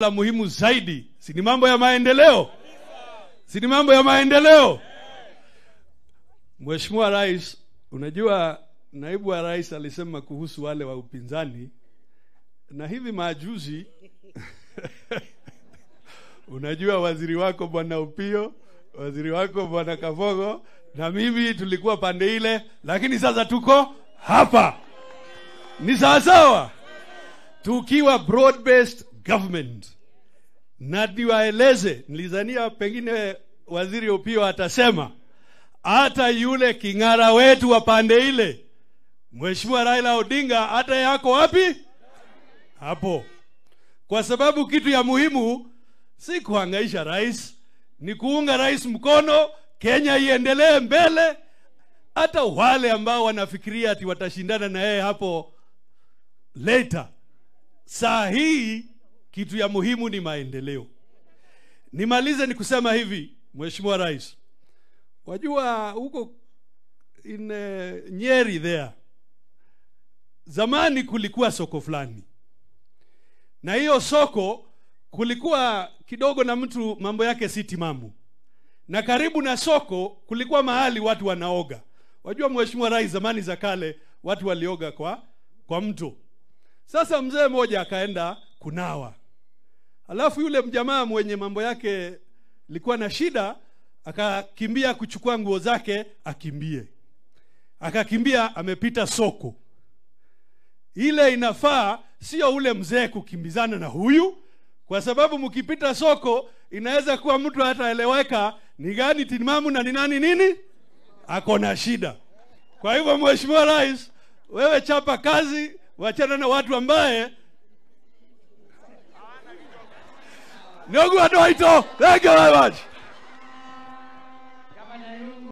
La muhimu zaidi si ni mambo ya maendeleo, si ni mambo ya maendeleo. Mheshimiwa Rais, unajua naibu wa rais alisema kuhusu wale wa upinzani, na hivi majuzi unajua waziri wako Bwana Upio, waziri wako Bwana Kabogo na mimi tulikuwa pande ile, lakini sasa tuko hapa. Ni sawa tukiwa broad based government. Na niwaeleze, nilizania pengine waziri Upio atasema hata yule kingara wetu wa pande ile Mheshimiwa Raila Odinga hata yako wapi? Hapo. Kwa sababu kitu ya muhimu si kuhangaisha rais, ni kuunga rais mkono, Kenya iendelee mbele. Hata wale ambao wanafikiria ati watashindana na yeye hapo later, saa hii kitu ya muhimu ni maendeleo. Nimalize ni kusema hivi, Mheshimiwa Rais, wajua huko in Nyeri there, zamani kulikuwa soko fulani, na hiyo soko kulikuwa kidogo na mtu mambo yake si timamu, na karibu na soko kulikuwa mahali watu wanaoga. Wajua Mheshimiwa Rais, zamani za kale watu walioga kwa mto. Sasa mzee mmoja akaenda kunawa, alafu yule mjamaa mwenye mambo yake likuwa na shida akakimbia kuchukua nguo zake akimbie. Akakimbia amepita soko. Ile inafaa sio ule mzee kukimbizana na huyu, kwa sababu mkipita soko inaweza kuwa mtu hataeleweka ni gani timamu na ni nani nini ako na shida. Kwa hivyo Mheshimiwa Rais, wewe chapa kazi, wachana na watu ambaye Nyogu Adoito. Thank you very much.